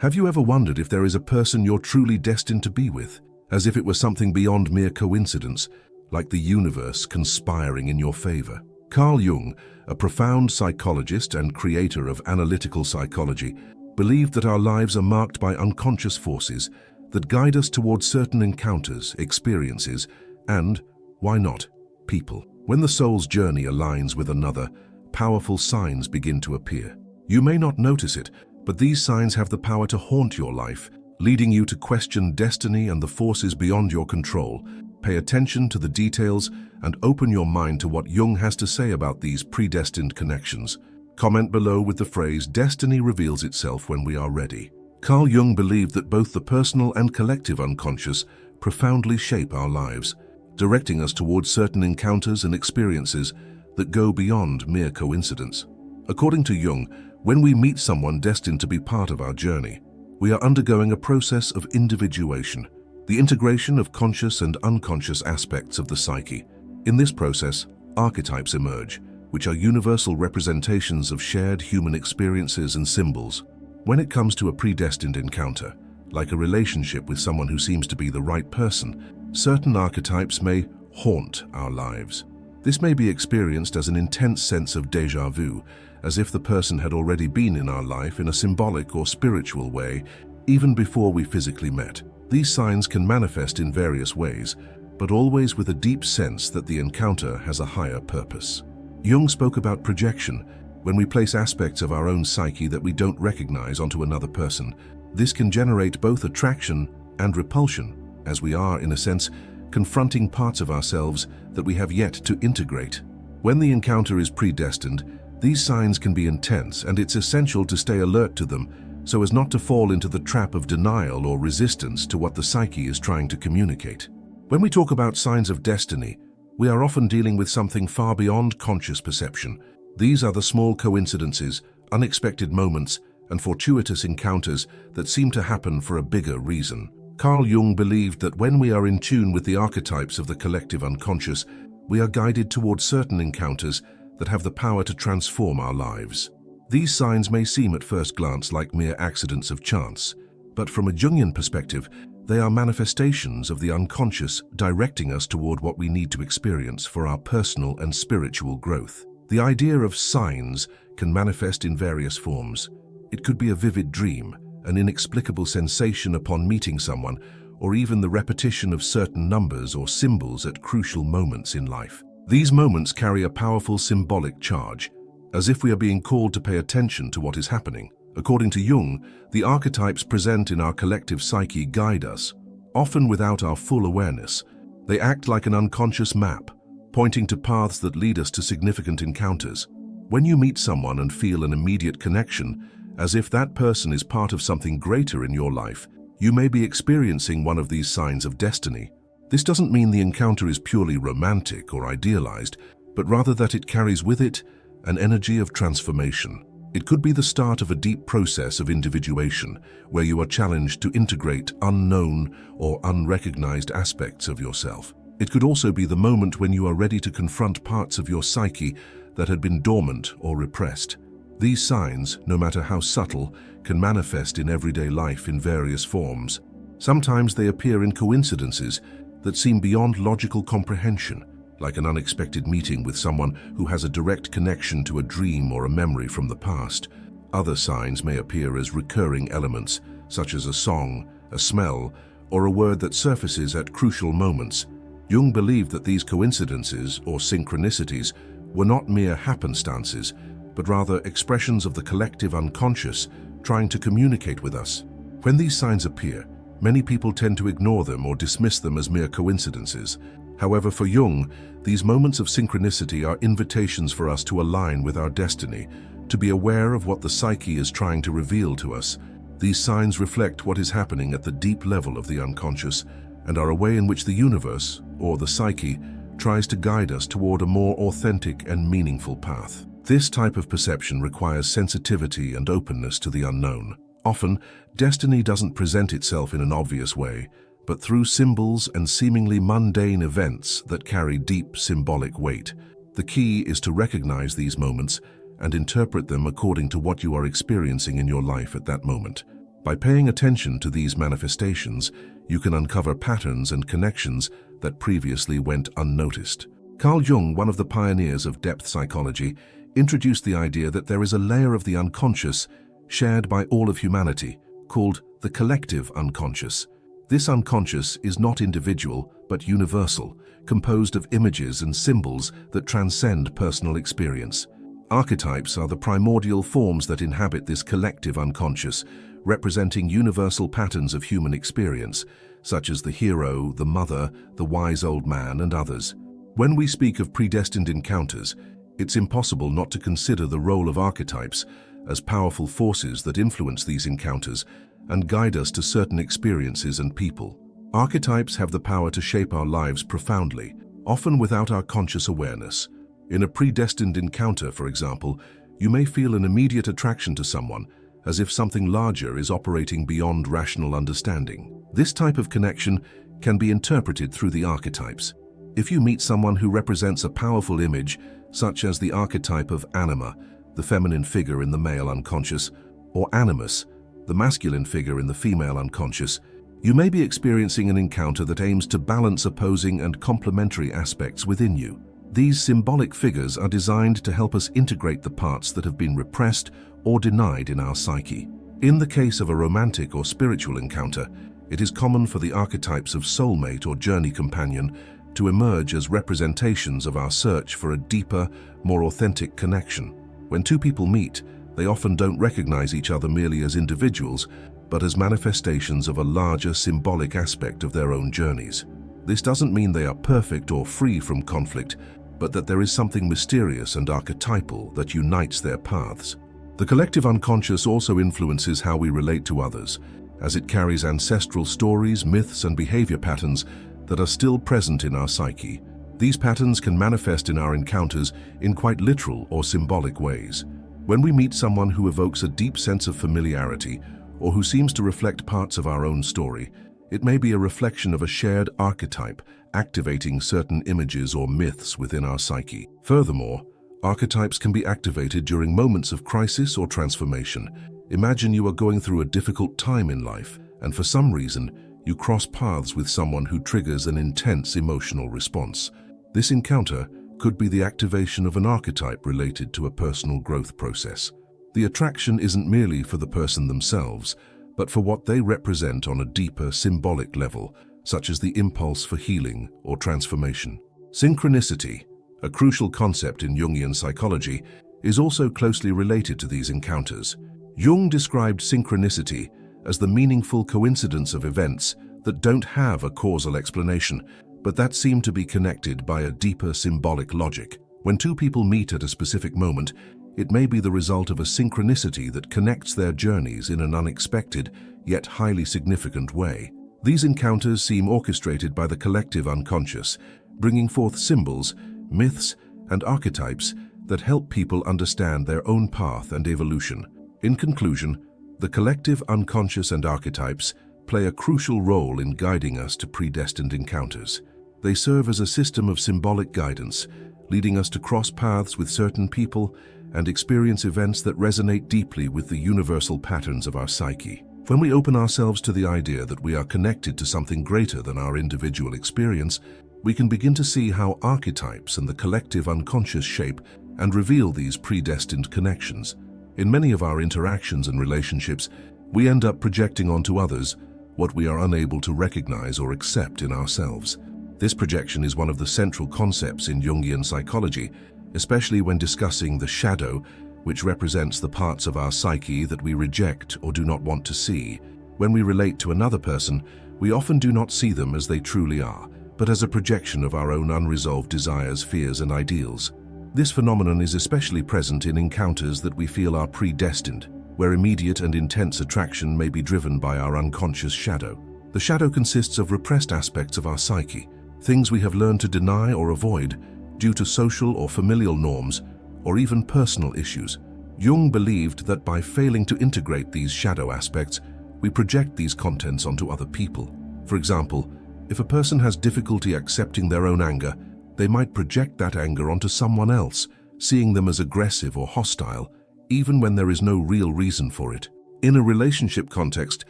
Have you ever wondered if there is a person you're truly destined to be with, as if it were something beyond mere coincidence, like the universe conspiring in your favor? Carl Jung, a profound psychologist and creator of analytical psychology, believed that our lives are marked by unconscious forces that guide us towards certain encounters, experiences, and, why not, people. When the soul's journey aligns with another, powerful signs begin to appear. You may not notice it, but these signs have the power to haunt your life, leading you to question destiny and the forces beyond your control. Pay attention to the details and open your mind to what Jung has to say about these predestined connections. Comment below with the phrase, "Destiny reveals itself when we are ready." Carl Jung believed that both the personal and collective unconscious profoundly shape our lives, directing us towards certain encounters and experiences that go beyond mere coincidence. According to Jung, when we meet someone destined to be part of our journey, we are undergoing a process of individuation, the integration of conscious and unconscious aspects of the psyche. In this process, archetypes emerge, which are universal representations of shared human experiences and symbols. When it comes to a predestined encounter, like a relationship with someone who seems to be the right person, certain archetypes may haunt our lives. This may be experienced as an intense sense of déjà vu, as if the person had already been in our life in a symbolic or spiritual way, even before we physically met. These signs can manifest in various ways, but always with a deep sense that the encounter has a higher purpose. Jung spoke about projection. When we place aspects of our own psyche that we don't recognize onto another person, this can generate both attraction and repulsion, as we are, in a sense, confronting parts of ourselves that we have yet to integrate. When the encounter is predestined, these signs can be intense, and it's essential to stay alert to them so as not to fall into the trap of denial or resistance to what the psyche is trying to communicate. When we talk about signs of destiny, we are often dealing with something far beyond conscious perception. These are the small coincidences, unexpected moments, and fortuitous encounters that seem to happen for a bigger reason. Carl Jung believed that when we are in tune with the archetypes of the collective unconscious, we are guided towards certain encounters that have the power to transform our lives. These signs may seem at first glance like mere accidents of chance, but from a Jungian perspective, they are manifestations of the unconscious directing us toward what we need to experience for our personal and spiritual growth. The idea of signs can manifest in various forms. It could be a vivid dream, an inexplicable sensation upon meeting someone, or even the repetition of certain numbers or symbols at crucial moments in life. These moments carry a powerful symbolic charge, as if we are being called to pay attention to what is happening. According to Jung, the archetypes present in our collective psyche guide us, often without our full awareness. They act like an unconscious map, pointing to paths that lead us to significant encounters. When you meet someone and feel an immediate connection, as if that person is part of something greater in your life, you may be experiencing one of these signs of destiny. This doesn't mean the encounter is purely romantic or idealized, but rather that it carries with it an energy of transformation. It could be the start of a deep process of individuation, where you are challenged to integrate unknown or unrecognized aspects of yourself. It could also be the moment when you are ready to confront parts of your psyche that had been dormant or repressed. These signs, no matter how subtle, can manifest in everyday life in various forms. Sometimes they appear in coincidences that seem beyond logical comprehension, like an unexpected meeting with someone who has a direct connection to a dream or a memory from the past. Other signs may appear as recurring elements, such as a song, a smell, or a word that surfaces at crucial moments. Jung believed that these coincidences, or synchronicities, were not mere happenstances, but rather expressions of the collective unconscious trying to communicate with us. When these signs appear, many people tend to ignore them or dismiss them as mere coincidences. However, for Jung, these moments of synchronicity are invitations for us to align with our destiny, to be aware of what the psyche is trying to reveal to us. These signs reflect what is happening at the deep level of the unconscious and are a way in which the universe, or the psyche, tries to guide us toward a more authentic and meaningful path. This type of perception requires sensitivity and openness to the unknown. Often, destiny doesn't present itself in an obvious way, but through symbols and seemingly mundane events that carry deep symbolic weight. The key is to recognize these moments and interpret them according to what you are experiencing in your life at that moment. By paying attention to these manifestations, you can uncover patterns and connections that previously went unnoticed. Carl Jung, one of the pioneers of depth psychology, introduced the idea that there is a layer of the unconscious shared by all of humanity, called the collective unconscious. This unconscious is not individual, but universal, composed of images and symbols that transcend personal experience. Archetypes are the primordial forms that inhabit this collective unconscious, representing universal patterns of human experience, such as the hero, the mother, the wise old man, and others. When we speak of predestined encounters, it's impossible not to consider the role of archetypes as powerful forces that influence these encounters and guide us to certain experiences and people. Archetypes have the power to shape our lives profoundly, often without our conscious awareness. In a predestined encounter, for example, you may feel an immediate attraction to someone, as if something larger is operating beyond rational understanding. This type of connection can be interpreted through the archetypes. If you meet someone who represents a powerful image, such as the archetype of anima, the feminine figure in the male unconscious, or animus, the masculine figure in the female unconscious, you may be experiencing an encounter that aims to balance opposing and complementary aspects within you. These symbolic figures are designed to help us integrate the parts that have been repressed or denied in our psyche. In the case of a romantic or spiritual encounter, it is common for the archetypes of soulmate or journey companion to emerge as representations of our search for a deeper, more authentic connection. When two people meet, they often don't recognize each other merely as individuals, but as manifestations of a larger symbolic aspect of their own journeys. This doesn't mean they are perfect or free from conflict, but that there is something mysterious and archetypal that unites their paths. The collective unconscious also influences how we relate to others, as it carries ancestral stories, myths, and behavior patterns that are still present in our psyche. These patterns can manifest in our encounters in quite literal or symbolic ways. When we meet someone who evokes a deep sense of familiarity or who seems to reflect parts of our own story, it may be a reflection of a shared archetype activating certain images or myths within our psyche. Furthermore, archetypes can be activated during moments of crisis or transformation. Imagine you are going through a difficult time in life, and for some reason, you cross paths with someone who triggers an intense emotional response. This encounter could be the activation of an archetype related to a personal growth process. The attraction isn't merely for the person themselves, but for what they represent on a deeper symbolic level, such as the impulse for healing or transformation. Synchronicity, a crucial concept in Jungian psychology, is also closely related to these encounters. Jung described synchronicity as the meaningful coincidence of events that don't have a causal explanation, but that seem to be connected by a deeper symbolic logic. When two people meet at a specific moment, it may be the result of a synchronicity that connects their journeys in an unexpected, yet highly significant way. These encounters seem orchestrated by the collective unconscious, bringing forth symbols, myths, and archetypes that help people understand their own path and evolution. In conclusion, the collective unconscious and archetypes play a crucial role in guiding us to predestined encounters. They serve as a system of symbolic guidance, leading us to cross paths with certain people and experience events that resonate deeply with the universal patterns of our psyche. When we open ourselves to the idea that we are connected to something greater than our individual experience, we can begin to see how archetypes and the collective unconscious shape and reveal these predestined connections. In many of our interactions and relationships, we end up projecting onto others what we are unable to recognize or accept in ourselves. This projection is one of the central concepts in Jungian psychology, especially when discussing the shadow, which represents the parts of our psyche that we reject or do not want to see. When we relate to another person, we often do not see them as they truly are, but as a projection of our own unresolved desires, fears, and ideals. This phenomenon is especially present in encounters that we feel are predestined, where immediate and intense attraction may be driven by our unconscious shadow. The shadow consists of repressed aspects of our psyche, things we have learned to deny or avoid due to social or familial norms, or even personal issues. Jung believed that by failing to integrate these shadow aspects, we project these contents onto other people. For example, if a person has difficulty accepting their own anger, they might project that anger onto someone else, seeing them as aggressive or hostile, even when there is no real reason for it. In a relationship context,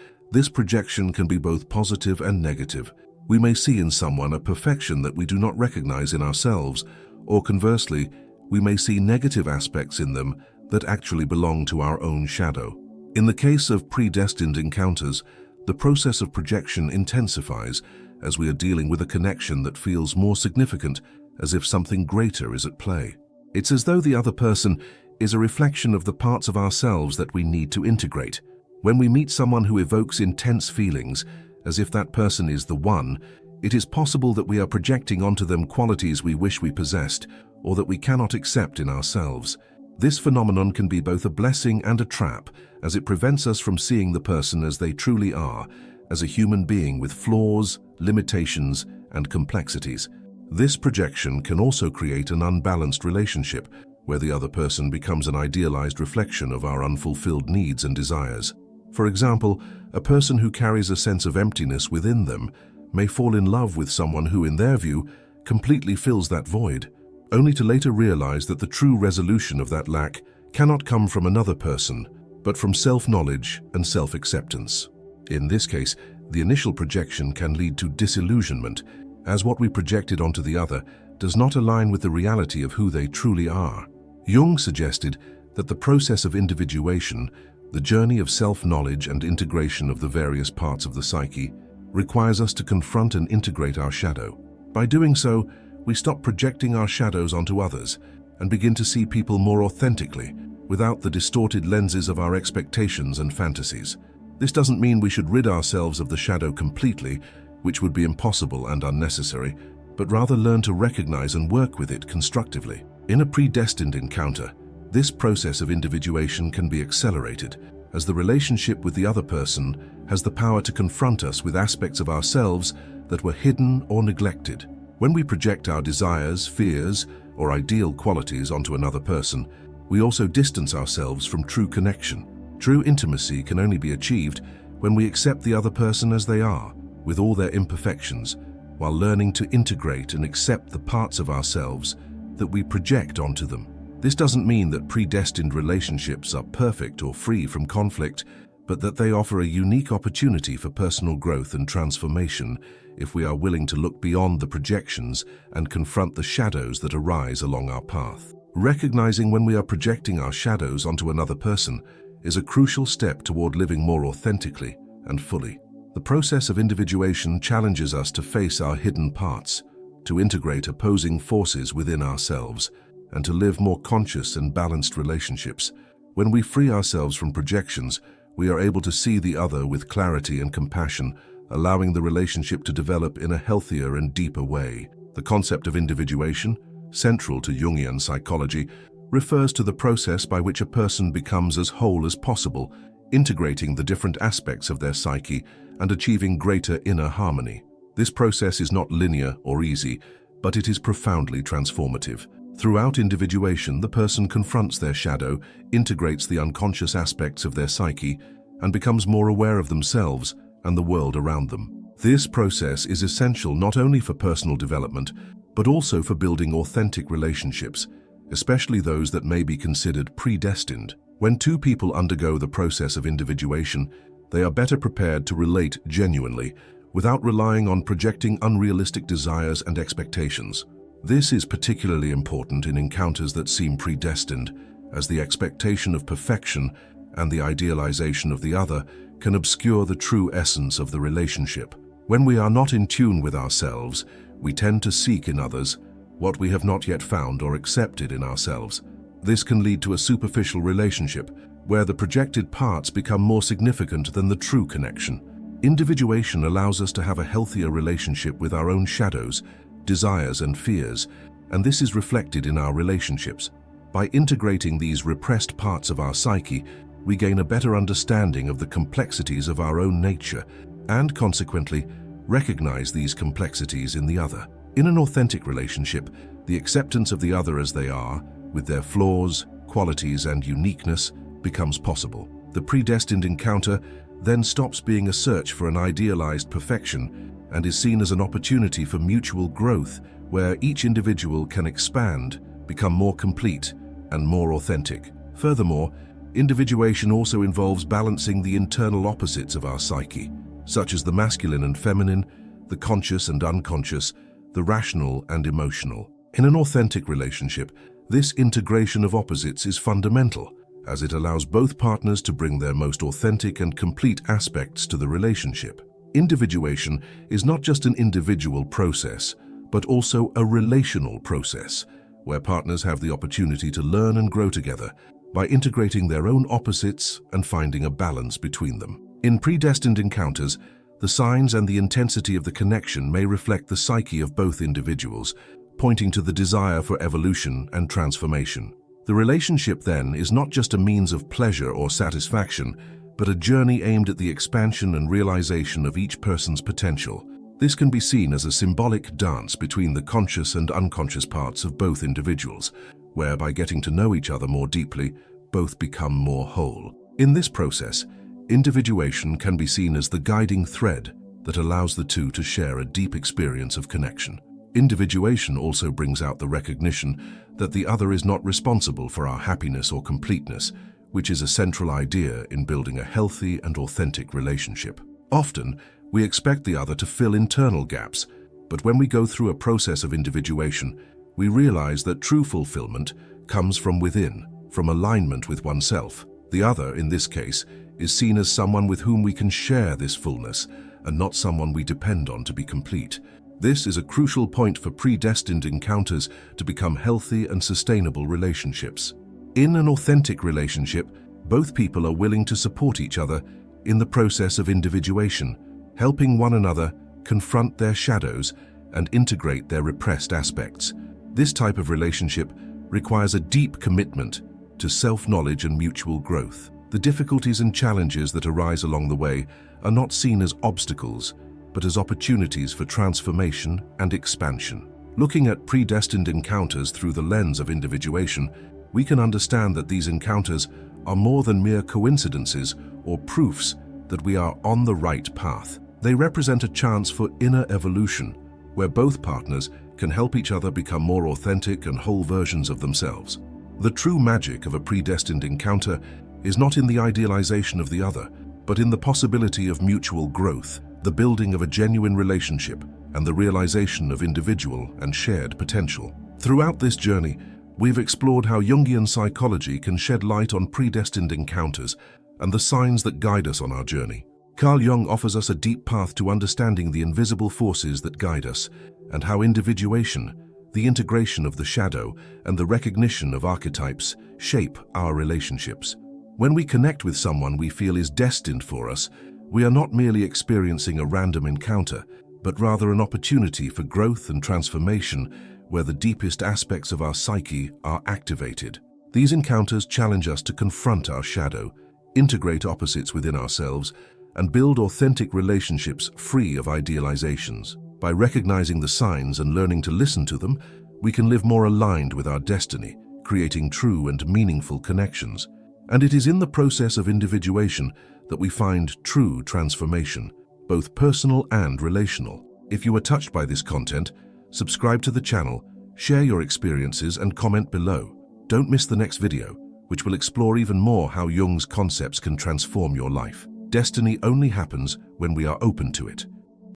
this projection can be both positive and negative. We may see in someone a perfection that we do not recognize in ourselves, or conversely, we may see negative aspects in them that actually belong to our own shadow. In the case of predestined encounters, the process of projection intensifies as we are dealing with a connection that feels more significant, as if something greater is at play. It's as though the other person is a reflection of the parts of ourselves that we need to integrate. When we meet someone who evokes intense feelings, as if that person is the one, it is possible that we are projecting onto them qualities we wish we possessed or that we cannot accept in ourselves. This phenomenon can be both a blessing and a trap, as it prevents us from seeing the person as they truly are, as a human being with flaws, limitations, and complexities. This projection can also create an unbalanced relationship, where the other person becomes an idealized reflection of our unfulfilled needs and desires. For example, a person who carries a sense of emptiness within them may fall in love with someone who, in their view, completely fills that void, only to later realize that the true resolution of that lack cannot come from another person, but from self-knowledge and self-acceptance. In this case, the initial projection can lead to disillusionment, as what we projected onto the other does not align with the reality of who they truly are. Jung suggested that the process of individuation, the journey of self-knowledge and integration of the various parts of the psyche, requires us to confront and integrate our shadow. By doing so, we stop projecting our shadows onto others and begin to see people more authentically, without the distorted lenses of our expectations and fantasies. This doesn't mean we should rid ourselves of the shadow completely, which would be impossible and unnecessary, but rather learn to recognize and work with it constructively. In a predestined encounter, this process of individuation can be accelerated, as the relationship with the other person has the power to confront us with aspects of ourselves that were hidden or neglected. When we project our desires, fears, or ideal qualities onto another person, we also distance ourselves from true connection. True intimacy can only be achieved when we accept the other person as they are, with all their imperfections, while learning to integrate and accept the parts of ourselves that we project onto them. This doesn't mean that predestined relationships are perfect or free from conflict, but that they offer a unique opportunity for personal growth and transformation if we are willing to look beyond the projections and confront the shadows that arise along our path. Recognizing when we are projecting our shadows onto another person is a crucial step toward living more authentically and fully. The process of individuation challenges us to face our hidden parts, to integrate opposing forces within ourselves, and to live more conscious and balanced relationships. When we free ourselves from projections, we are able to see the other with clarity and compassion, allowing the relationship to develop in a healthier and deeper way. The concept of individuation, central to Jungian psychology, refers to the process by which a person becomes as whole as possible, integrating the different aspects of their psyche and achieving greater inner harmony. This process is not linear or easy, but it is profoundly transformative. Throughout individuation, the person confronts their shadow, integrates the unconscious aspects of their psyche, and becomes more aware of themselves and the world around them. This process is essential not only for personal development, but also for building authentic relationships, especially those that may be considered predestined. When two people undergo the process of individuation, they are better prepared to relate genuinely, without relying on projecting unrealistic desires and expectations. This is particularly important in encounters that seem predestined, as the expectation of perfection and the idealization of the other can obscure the true essence of the relationship. When we are not in tune with ourselves, we tend to seek in others what we have not yet found or accepted in ourselves. This can lead to a superficial relationship, where the projected parts become more significant than the true connection. Individuation allows us to have a healthier relationship with our own shadows, desires, and fears, and this is reflected in our relationships. By integrating these repressed parts of our psyche, we gain a better understanding of the complexities of our own nature and, consequently, recognize these complexities in the other. In an authentic relationship, the acceptance of the other as they are, with their flaws, qualities, and uniqueness, becomes possible. The predestined encounter then stops being a search for an idealized perfection and is seen as an opportunity for mutual growth, where each individual can expand, become more complete, and more authentic. Furthermore, Individuation also involves balancing the internal opposites of our psyche, such as the masculine and feminine, the conscious and unconscious, the rational and emotional. In an authentic relationship, this integration of opposites is fundamental, as it allows both partners to bring their most authentic and complete aspects to the relationship. Individuation is not just an individual process, but also a relational process, where partners have the opportunity to learn and grow together by integrating their own opposites and finding a balance between them. In predestined encounters, the signs and the intensity of the connection may reflect the psyche of both individuals, pointing to the desire for evolution and transformation. The relationship, then, is not just a means of pleasure or satisfaction, but a journey aimed at the expansion and realization of each person's potential. This can be seen as a symbolic dance between the conscious and unconscious parts of both individuals, where by getting to know each other more deeply, both become more whole. In this process, individuation can be seen as the guiding thread that allows the two to share a deep experience of connection. Individuation also brings out the recognition that the other is not responsible for our happiness or completeness, which is a central idea in building a healthy and authentic relationship. Often, we expect the other to fill internal gaps, but when we go through a process of individuation, we realize that true fulfillment comes from within, from alignment with oneself. The other, in this case, is seen as someone with whom we can share this fullness, and not someone we depend on to be complete. This is a crucial point for predestined encounters to become healthy and sustainable relationships. In an authentic relationship, both people are willing to support each other in the process of individuation, helping one another confront their shadows and integrate their repressed aspects. This type of relationship requires a deep commitment to self-knowledge and mutual growth. The difficulties and challenges that arise along the way are not seen as obstacles, but as opportunities for transformation and expansion. Looking at predestined encounters through the lens of individuation, we can understand that these encounters are more than mere coincidences or proofs that we are on the right path. They represent a chance for inner evolution, where both partners can help each other become more authentic and whole versions of themselves. The true magic of a predestined encounter is not in the idealization of the other, but in the possibility of mutual growth, the building of a genuine relationship, and the realization of individual and shared potential. Throughout this journey, we've explored how Jungian psychology can shed light on predestined encounters and the signs that guide us on our journey. Carl Jung offers us a deep path to understanding the invisible forces that guide us, and how individuation, the integration of the shadow, and the recognition of archetypes shape our relationships. When we connect with someone we feel is destined for us, we are not merely experiencing a random encounter, but rather an opportunity for growth and transformation where the deepest aspects of our psyche are activated. These encounters challenge us to confront our shadow, integrate opposites within ourselves, and build authentic relationships free of idealizations. By recognizing the signs and learning to listen to them, we can live more aligned with our destiny, creating true and meaningful connections. And it is in the process of individuation that we find true transformation, both personal and relational. If you were touched by this content, subscribe to the channel, share your experiences, and comment below. Don't miss the next video, which will explore even more how Jung's concepts can transform your life. Destiny only happens when we are open to it.